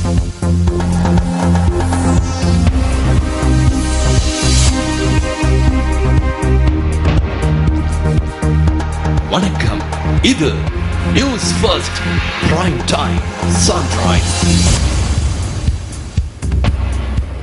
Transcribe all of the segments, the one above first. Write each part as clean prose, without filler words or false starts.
வணக்கம். இது news first prime time sunrise.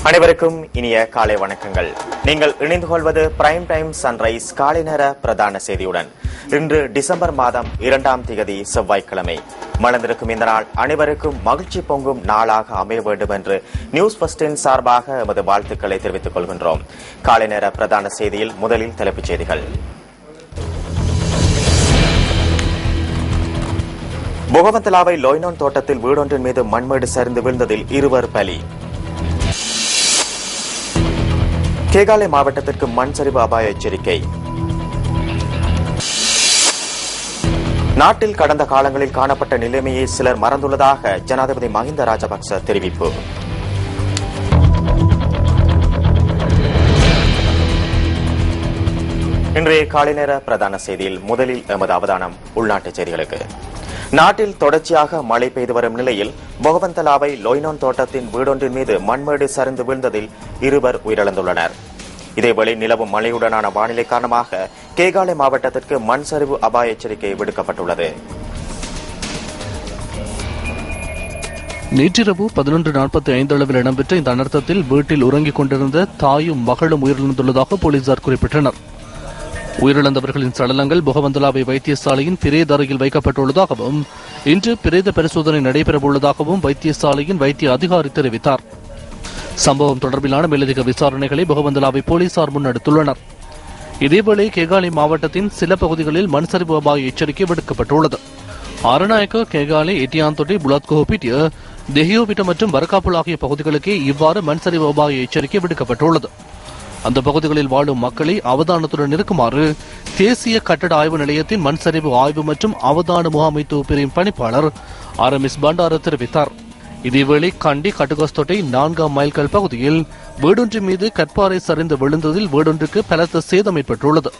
அனைவருக்கும் இனிய காலை வணக்கங்கள். நீங்கள் இணைந்து கொள்வது பிரைம் டைம் சன்ரைஸ் காலை நேர பிரதான செய்தியுடன். இன்று டிசம்பர் மாதம் 2ஆம் தேதி செவ்வாய்க்கிழமை. மலர்ந்திருக்கும் இந்த நாள் அனைவருக்கும் மகிழ்ச்சி பொங்கும் நாளாக அமைய வேண்டும் என்று நியூஸ் ஃபர்ஸ்டின் சார்பாக எமது வாழ்த்துக்களை தெரிவித்துக் கொள்கின்றோம். காலை நேர பிரதான செய்தியில் முதலில் தலைப்புச் செய்திகள். முகமதுலாவை லொய்னோன் தோட்டத்தில் வீடொன்றின் மீது மண்மேடு சரிந்து வீழ்ந்ததில் 2 பலி. கேகாலை மாவட்டத்திற்கு மண் சரிவு அபாய எச்சரிக்கை. நாட்டில் கடந்த காலங்களில் காணப்பட்ட நிலைமையை சிலர் மறந்துள்ளதாக ஜனாதிபதி மஹிந்த ராஜபக்ச தெரிவிப்பு. இன்றைய காலை நேர பிரதான செய்தியில் முதலில் எமது அவதானம் உள்நாட்டுச் செய்திகளுக்கு. நாட்டில் தொடர்ச்சியாக மழை பெய்து வரும் நிலையில் முகமதுலாவை லொய்னோன் தோட்டத்தின் வீடொன்றின் மீது மண்மேடு சரிந்து வீழ்ந்ததில் 2 உயிரிழந்துள்ளனர். இதேவேளை நிலவும் மழையுடனான வானிலை காரணமாக கேகாலை மாவட்டத்திற்கு மண் சரிவு அபாய எச்சரிக்கை விடுக்கப்பட்டுள்ளது. நேற்றிரவு 11:45 அளவில் இடம்பெற்ற இந்த அனர்த்தத்தில் வீட்டில் உறங்கிக் கொண்டிருந்த தாயும் மகளும் உயிரிழந்துள்ளதாக போலீசார் குறிப்பிட்டனர். உயிரிழந்தவர்களின் சடலங்கள் முகமதுலாவை வைத்தியசாலையின் பிரேத அறையில் வைக்கப்பட்டுள்ளதாகவும் இன்று பிரேத பரிசோதனை நடைபெறவுள்ளதாகவும் வைத்தியசாலையின் வைத்திய அதிகாரி தெரிவித்தார். சம்பவம் தொடர்பிலான மேலதிக விசாரணைகளை முகமதுலாவை போலீசார் முன்னெடுத்துள்ளனர். இதேவேளை கேகாலை மாவட்டத்தின் சில பகுதிகளில் மண் சரிவு அபாய எச்சரிக்கை விடுக்கப்பட்டுள்ளது. ஆரநாயக்க, கேகாலை, எட்டியாந்தொட்டி, புலாத்கோபிட்டிய, தெஹியோபிட்ட மற்றும் வரக்காப்புல் ஆகிய பகுதிகளுக்கே இவ்வாறு மண் சரிவு அபாய எச்சரிக்கை விடுக்கப்பட்டுள்ளது. அந்த பகுதிகளில் வாழும் மக்களை அவதானத்துடன் இருக்குமாறு தேசிய கட்டட ஆய்வு நிலையத்தின் மண் சரிவு ஆய்வு மற்றும் அவதான முகாமைத்துவ பிரிவின் பணிப்பாளர் RMS பண்டார தெரிவித்தார். இதேவேளை கண்டி கட்டுகஸ்தொட்டை 4ஆம் மைல்கல் பகுதியில் வீடொன்றின் மீது கற்பாறை சரிந்து விழுந்ததில் வீடொன்றுக்கு பலத்த சேதம் ஏற்பட்டுள்ளது.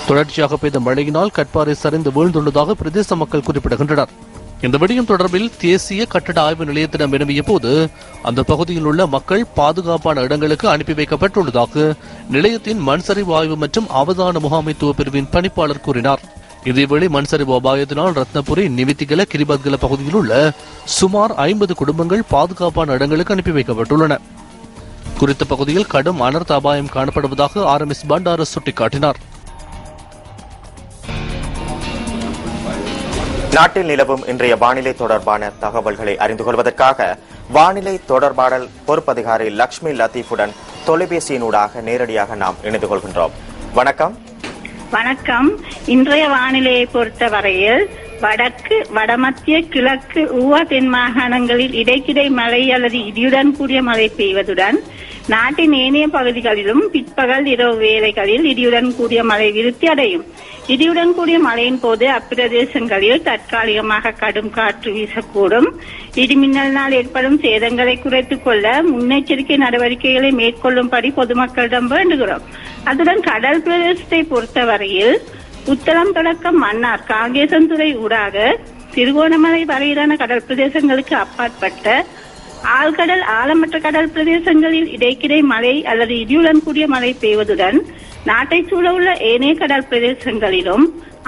தொடர்ச்சியாக பெய்த மழையினால் கற்பாறை சரிந்து வீழ்ந்துள்ளதாக பிரதேச மக்கள் குறிப்பிடுகின்றனர். இந்த விடயம் தொடர்பில் தேசிய கட்டட ஆய்வு நிலையத்திடம் வினவிய போது அந்த பகுதியில் உள்ள மக்கள் பாதுகாப்பான இடங்களுக்கு அனுப்பி வைக்கப்பட்டுள்ளதாக நிலையத்தின் மண்சரிவு ஆய்வு மற்றும் அவதான முகாமைத்துவ பிரிவின் பணிப்பாளர் கூறினார். இதேவேளை மண்சரிவு அபாயத்தினால் ரத்னபுரி, நிவித்திகல, கிரிபத்கல பகுதியில் உள்ள சுமார் 50 குடும்பங்கள் பாதுகாப்பான இடங்களுக்கு அனுப்பி வைக்கப்பட்டுள்ளன. குறித்த பகுதியில் கடும் அனர்த்த அபாயம் காணப்படுவதாக RMS பண்டார சுட்டிக்காட்டினார். நாட்டில் நிலவும் இன்றைய வானிலை தொடர்பான தகவல்களை அறிந்து கொள்வதற்காக வானிலை தொடர்பாடல் பொறுப்பதிகாரி லக்ஷ்மி லத்தீஃபுடன் தொலைபேசியினூடாக நேரடியாக நாம் இணைந்து கொள்கின்றோம். வணக்கம். வணக்கம். இன்றைய வானிலையை பொறுத்தவரையில் வடக்கு, வடமத்திய, கிழக்கு, ஊவா தென் மாகாணங்களில் இடைக்கிடை மழை அல்லது இடியுடன் கூடிய மழை பெய்வதுடன் நாட்டின் ஏனைய பகுதிகளிலும் பிற்பகல் இரவு வேளைகளில் இடியுடன் கூடிய மழை விருத்தி அடையும். இடியுடன் கூடிய மழையின் போது அப்பிரதேசங்களில் தற்காலிகமாக கடும் காற்று வீசக்கூடும். இடிமின்னலினால் ஏற்படும் சேதங்களை குறைத்துக் கொள்ள முன்னெச்சரிக்கை நடவடிக்கைகளை மேற்கொள்ளும்படி பொதுமக்களிடம் வேண்டுகிறோம். அதுடன் கடல் பிரதேசத்தை பொறுத்தவரையில் உத்தரம் தொடக்கம் மன்னார், காங்கேசன்துறை ஊடாக திருகோணமலை வரையிலான கடல் பிரதேசங்களுக்கு அப்பாற்பட்ட ஆழ்கடல், ஆழமற்ற கடல் பிரதேசங்களில் இடைக்கிடை மழை அல்லது இடியுடன் கூடிய மழை பெய்வதுடன் நாட்டை சூழவுள்ள ஏனைய கடல் பிரதேசங்களிலும்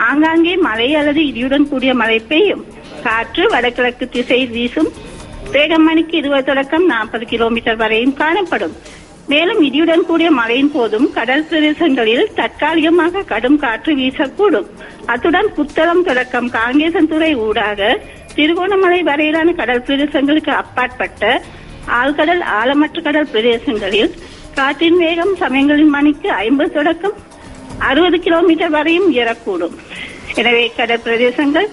ஆங்காங்கே மழை அல்லது இடியுடன் கூடிய மழை பெய்யும். காற்று வடகிழக்கு திசையில் வீசும். வேகம் மணிக்கு 20 தொடக்கம் 40 கிலோமீட்டர் வரையும் காணப்படும். மேலும் இடியுடன் கூடிய மழையின் போதும் கடல் பிரதேசங்களில் தற்காலிகமாக கடும் காற்று வீசக்கூடும். அத்துடன் புத்தளம் தொடக்கம் காங்கேசன்துறை ஊடாக திருகோணமலை வரையிலான கடல் பிரதேசங்களுக்கு அப்பாற்பட்ட ஆழ்கடல், ஆழமற்ற கடல் பிரதேசங்களில் காற்றின் வேகம் சமயங்களின் மணிக்கு 50 தொடக்கம் 60 கிலோமீட்டர் வரையும் உயரக்கூடும். எனவே கடல் பிரதேசங்கள்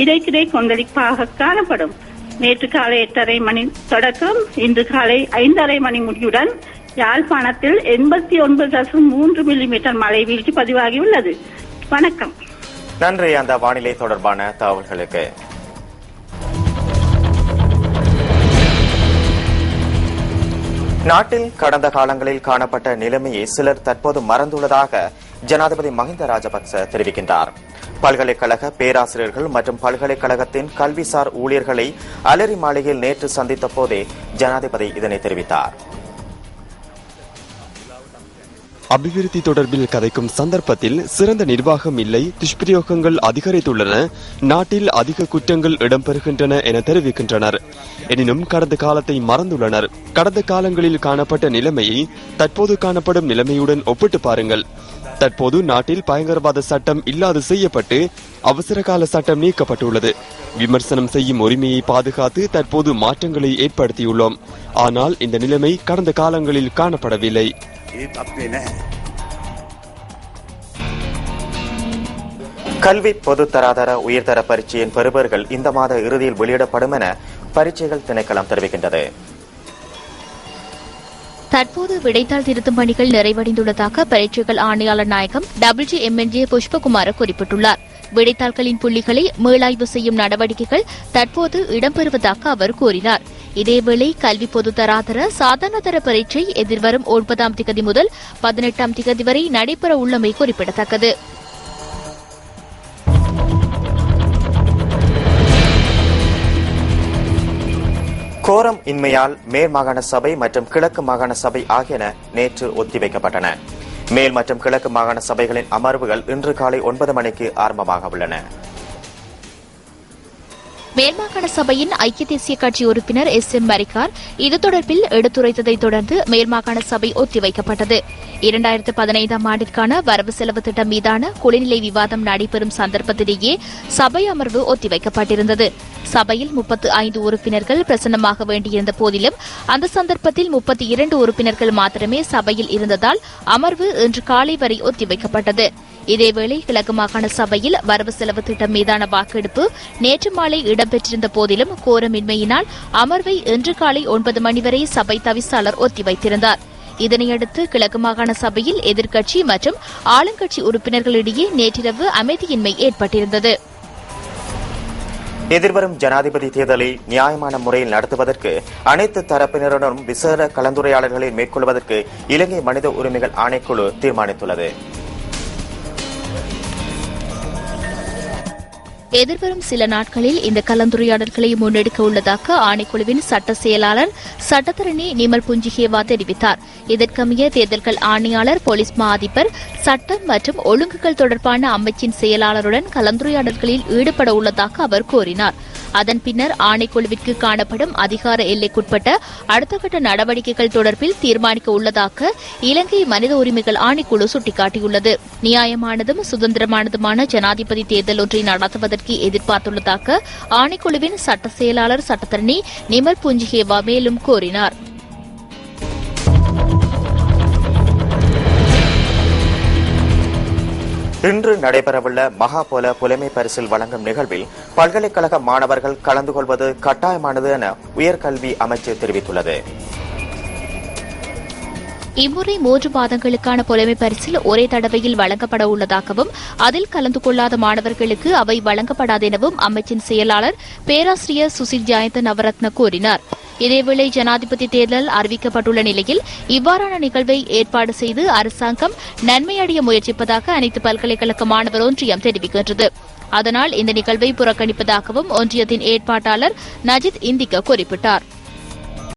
இடைக்கிடை கொந்தளிப்பாக காணப்படும். நேற்று காலை 8:30 மணி தொடக்கம் இன்று காலை 5:30 மணி முடியுடன் யாழ்ப்பாணத்தில் 89.3 மில்லிமீட்டர் மழை வீழ்ச்சி பதிவாகியுள்ளது. வணக்கம். நன்றி அந்த வானிலை தொடர்பான தகவல்களுக்கு. நாட்டில் கடந்த காலங்களில் காணப்பட்ட நிலைமையை சிலர் தற்போது மறந்துள்ளதாக ஜனாதிபதி மஹிந்த ராஜபக்ச தெரிவிக்கின்றார். பல்கலைக்கழக பேராசிரியர்கள் மற்றும் பல்கலைக்கழகத்தின் கல்விசார் ஊழியர்களை அலரி மாளிகையில் நேற்று சந்தித்த போதே ஜனாதிபதி இதனை தெரிவித்தார். அபிவிருத்தி தொடர்பில் கதைக்கும் சந்தர்ப்பத்தில் சிறந்த நிர்வாகம் இல்லை, துஷ்பிரயோகங்கள் அதிகரித்துள்ளன, நாட்டில் அதிக குற்றங்கள் இடம்பெறுகின்றன என தெரிவிக்கின்றனர். எனினும் கடந்த காலத்தை மறந்துள்ளனர். கடந்த காலங்களில் காணப்பட்ட நிலைமையை தற்போது காணப்படும் நிலைமையுடன் ஒப்பிட்டு பாருங்கள். தற்போது நாட்டில் பயங்கரவாத சட்டம் இல்லாது செய்யப்பட்டு அவசர கால சட்டம் நீக்கப்பட்டுள்ளது. விமர்சனம் செய்யும் உரிமையை பாதுகாத்து தற்போது மாற்றங்களை ஏற்படுத்தியுள்ளோம். ஆனால் இந்த நிலைமை கடந்த காலங்களில் காணப்படவில்லை. கல்வி பொதுத்தராதர உயர்தர பரீட்சையின் பெறுபவர்கள் இந்த மாத இறுதியில் வெளியிடப்படும் என பரீட்சைகள் திணைக்களம் தெரிவிக்கின்றது. தற்போது விடைத்தாள் திருத்தும் பணிகள் நிறைவடைந்துள்ளதாக பரீட்சைகள் ஆணையாளர் நாயகம் WGMNJ புஷ்பகுமார குறிப்பிட்டுள்ளார். விடைத்தாள்களின் புள்ளிகளை மீளாய்வு செய்யும் நடவடிக்கைகள் தற்போது இடம்பெறுவதாக அவர் கூறினார். இதேவேளை கல்வி பொதுத்தராதர சாதாரணதர பரீட்சை எதிர்வரும் 9ஆம் திகதி முதல் 18ஆம் திகதி வரை நடைபெற உள்ளமை குறிப்பிடத்தக்கது. கோரம் இன்மையால் மேல் மாகாண சபை மற்றும் கிழக்கு மாகாண சபை ஆகியன நேற்று ஒத்திவைக்கப்பட்டன. மேல் மற்றும் கிழக்கு மாகாண சபைகளின் அமர்வுகள் இன்று காலை 9 மணிக்கு ஆரம்பமாக உள்ளன. மேல்மாகாண சபையின் ஐக்கிய தேசிய கட்சி உறுப்பினர் SM மரிக்கார் இது தொடர்பில் எடுத்துரைத்ததை தொடர்ந்து மேல்மாகாண சபை ஒத்திவைக்கப்பட்டது. 2015ஆம் ஆண்டிற்கான வரவு செலவு திட்டம் மீதான குளிநிலை விவாதம் நடைபெறும் சந்தர்ப்பத்திலேயே சபை அமர்வு ஒத்திவைக்கப்பட்டிருந்தது. சபையில் 35 உறுப்பினர்கள் பிரசன்னமாக வேண்டியிருந்த போதிலும் அந்த சந்தர்ப்பத்தில் 32 உறுப்பினர்கள் மாத்திரமே சபையில் இருந்ததால் அமர்வு இன்று காலை வரை ஒத்திவைக்கப்பட்டது. இதேவேளை கிழக்கு மாகாண சபையில் வரவு செலவு திட்டம் மீதான வாக்கெடுப்பு நேற்று மாலை இடம்பெற்றிருந்த போதிலும் கோரமின்மையினால் அமர்வை இன்று காலை 9 மணி வரை சபை தவிசாளர் ஒத்திவைத்திருந்தார். இதனையடுத்து கிழக்கு மாகாண சபையில் எதிர்க்கட்சி மற்றும் ஆளுங்கட்சி உறுப்பினர்களிடையே நேற்றிரவு அமைதியின்மை ஏற்பட்டிருந்தது. எதிர்வரும் ஜனாதிபதி தேர்தலை நியாயமான முறையில் நடத்துவதற்கு அனைத்து தரப்பினருடனும் விசேட கலந்துரையாடல்களை மேற்கொள்வதற்கு இலங்கை மனித உரிமைகள் ஆணைக்குழு தீர்மானித்துள்ளது. எதிர்வரும் சில நாட்களில் இந்த கலந்துரையாடல்களை முன்னெடுக்க உள்ளதாக ஆணைக்குழுவின் சட்ட செயலாளர் சட்டத்தரணி நிமல் புஞ்சிகேவா தெரிவித்தார். இதற்கமைய தேர்தல்கள் ஆணையாளர், போலீஸ் மா அதிபர், சட்டம் மற்றும் ஒழுங்குகள் தொடர்பான அமைச்சின் செயலாளருடன் கலந்துரையாடல்களில் ஈடுபட உள்ளதாக அவர் கூறினார். அதன் பின்னர் ஆணைக்குழுவிற்கு காணப்படும் அதிகார எல்லைக்குட்பட்ட அடுத்த கட்ட நடவடிக்கைகள் தொடர்பில் தீர்மானிக்க உள்ளதாக இலங்கை மனித உரிமைகள் ஆணைக்குழு சுட்டிக்காட்டியுள்ளது. நியாயமானதும் சுதந்திரமானதுமான ஜனாதிபதி தேர்தல் ஒன்றை நடத்துவதற்கு எதிர்பார்த்துள்ளதாக ஆணைக்குழுவின் சட்ட செயலாளர் சட்டத்தரணி நிமல் புஞ்சிகேவா மேலும் கூறினார். இன்று நடைபெறவுள்ள மகாபோல புலமை பரிசில் வழங்கும் நிகழ்வில் பல்கலைக்கழக மாணவர்கள் கலந்து கொள்வது கட்டாயமானது என உயர்கல்வி அமைச்சு தெரிவித்துள்ளது. இம்முறை 3 மாதங்களுக்கான புலமை பரிசில் ஒரே தடவையில் வழங்கப்பட உள்ளதாகவும் அதில் கலந்து கொள்ளாத மாணவர்களுக்கு அவை வழங்கப்படாது எனவும் அமைச்சின் செயலாளர் பேராசிரியர் சுசில் ஜயந்த நவரத்ன கூறினார். இதேவேளை ஜனாதிபதி தேர்தல் அறிவிக்கப்பட்டுள்ள நிலையில் இவ்வாறான நிகழ்வை ஏற்பாடு செய்து அரசாங்கம் நன்மையடைய முயற்சிப்பதாக அனைத்து பல்கலைக்கழக மாணவர் ஒன்றியம் தெரிவிக்கின்றது. அதனால் இந்த நிகழ்வை புறக்கணிப்பதாகவும் ஒன்றியத்தின் ஏற்பாட்டாளர் நஜித் இந்திகா குறிப்பிட்டார்.